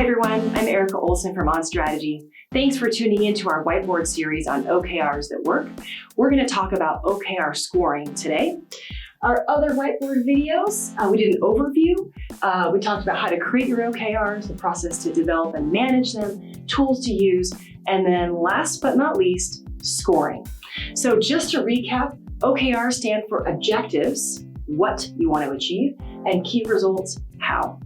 Hi everyone, I'm Erica Olson from On Strategy. Thanks for tuning in to our whiteboard series on OKRs that work. We're going to talk about OKR scoring today. Our other whiteboard videos, we did an overview. We talked about how to create your OKRs, the process to develop and manage them, tools to use, and then last but not least, scoring. So just to recap, OKRs stand for objectives, what you want to achieve, and key results, how.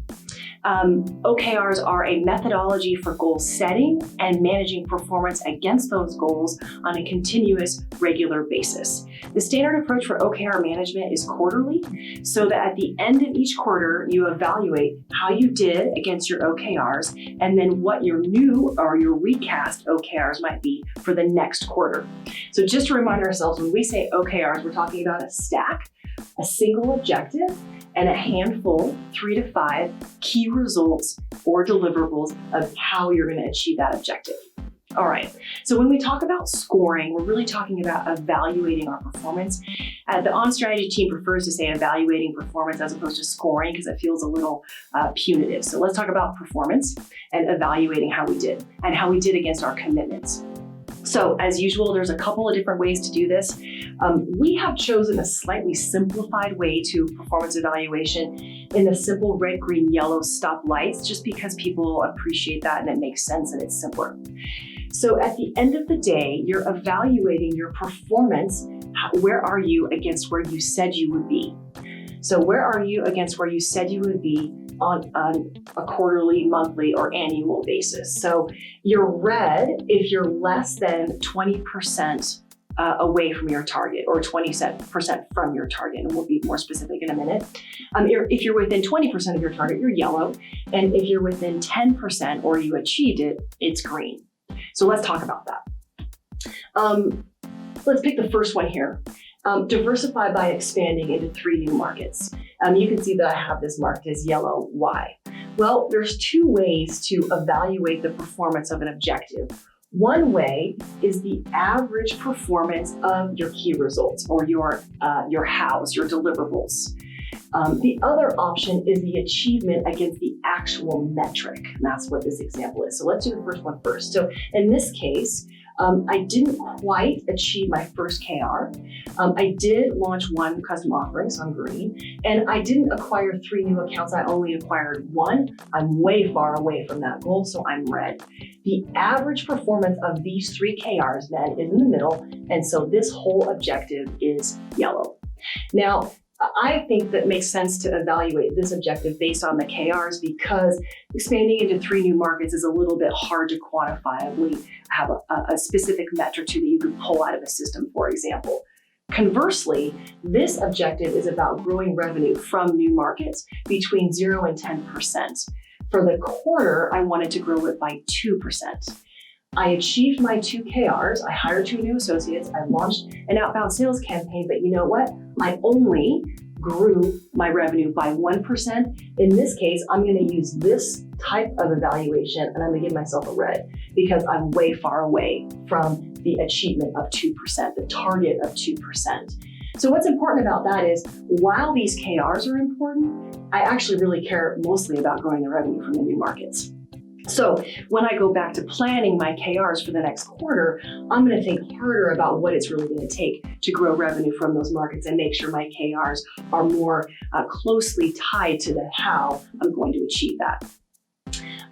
OKRs are a methodology for goal setting and managing performance against those goals on a continuous, regular basis. The standard approach for OKR management is quarterly, so that at the end of each quarter, you evaluate how you did against your OKRs and then what your new or your recast OKRs might be for the next quarter. So just to remind ourselves, when we say OKRs, we're talking about a stack, a single objective, and a handful, 3 to 5 key results or deliverables of how you're going to achieve that objective. All right, so when we talk about scoring, we're really talking about evaluating our performance. The On Strategy team prefers to say evaluating performance as opposed to scoring because it feels a little punitive. So let's talk about performance and evaluating how we did and how we did against our commitments. So as usual, there's a couple of different ways to do this. We have chosen a slightly simplified way to performance evaluation in the simple red, green, yellow stoplights, just because people appreciate that and it makes sense and it's simpler. So at the end of the day, you're evaluating your performance. Where are you against where you said you would be? So where are you against where you said you would be on a quarterly, monthly, or annual basis? So you're red if you're less than 20% away from your target, or 20% from your target, and we'll be more specific in a minute. If you're within 20% of your target, you're yellow, and if you're within 10% or you achieved it, it's green. So let's talk about that. Let's pick the first one here. Diversify by expanding into 3 new markets. You can see that I have this marked as yellow. Why? Well, there's 2 ways to evaluate the performance of an objective. One way is the average performance of your key results or your hows, your deliverables. The other option is the achievement against the actual metric. And that's what this example is. So let's do the first one first. So in this case, I didn't quite achieve my first KR. I did launch 1 custom offering, so I'm green, and I didn't acquire 3 new accounts. I only acquired 1. I'm way far away from that goal, so I'm red. The average performance of these 3 KRs then is in the middle, and so this whole objective is yellow. Now, I think that makes sense to evaluate this objective based on the KRs because expanding into 3 new markets is a little bit hard to quantifiably have a specific metric to that you could pull out of a system, for example. Conversely, this objective is about growing revenue from new markets between 0 and 10%. For the quarter, I wanted to grow it by 2%. I achieved my 2 KRs, I hired 2 new associates, I launched an outbound sales campaign, but you know what? I only grew my revenue by 1%. In this case, I'm gonna use this type of evaluation and I'm gonna give myself a red because I'm way far away from the achievement of 2%, the target of 2%. So what's important about that is while these KRs are important, I actually really care mostly about growing the revenue from the new markets. So when I go back to planning my KRs for the next quarter, I'm going to think harder about what it's really going to take to grow revenue from those markets and make sure my KRs are more closely tied to the how I'm going to achieve that.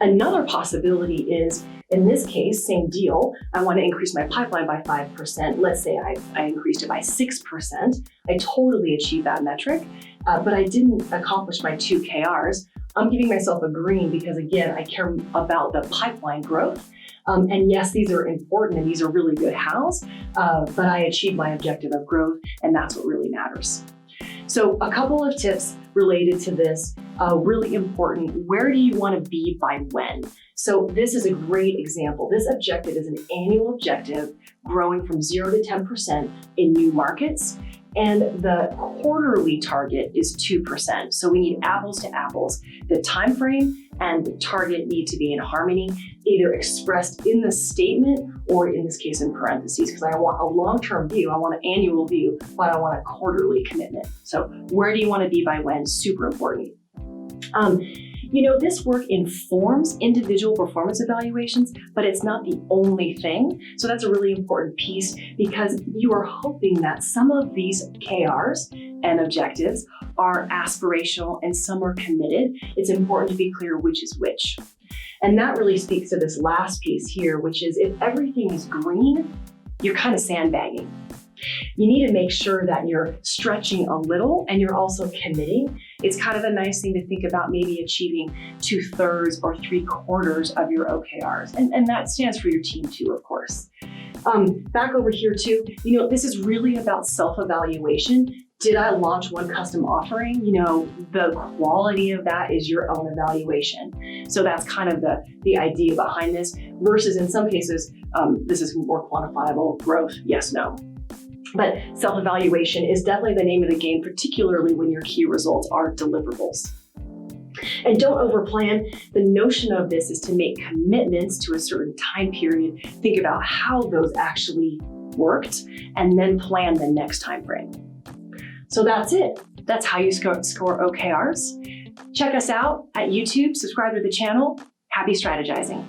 Another possibility is, in this case, same deal, I want to increase my pipeline by 5%. Let's say I increased it by 6%. I totally achieved that metric, but I didn't accomplish my 2 KRs. I'm giving myself a green because, again, I care about the pipeline growth. And yes, these are important and these are really good hows, but I achieved my objective of growth, and that's what really matters. So a couple of tips related to this, really important. Where do you want to be by when? So this is a great example. This objective is an annual objective growing from 0 to 10% in new markets. And the quarterly target is 2%. So we need apples to apples. The time frame and the target need to be in harmony, either expressed in the statement or in this case in parentheses, because I want a long-term view, I want an annual view, but I want a quarterly commitment. So where do you want to be by when? Super important. This work informs individual performance evaluations, but it's not the only thing. So that's a really important piece because you are hoping that some of these OKRs and objectives are aspirational and some are committed. It's important to be clear which is which. And that really speaks to this last piece here, which is if everything is green, you're kind of sandbagging. You need to make sure that you're stretching a little and you're also committing. It's kind of a nice thing to think about maybe achieving 2/3 or 3/4 of your OKRs. And that stands for your team too, of course. Back over here too, this is really about self-evaluation. Did I launch one custom offering? The quality of that is your own evaluation. So that's kind of the idea behind this versus in some cases, this is more quantifiable growth, yes, no. But self-evaluation is definitely the name of the game, particularly when your key results are deliverables. And don't overplan. The notion of this is to make commitments to a certain time period, think about how those actually worked, and then plan the next time frame. So that's it. That's how you score OKRs. Check us out at YouTube, subscribe to the channel. Happy strategizing.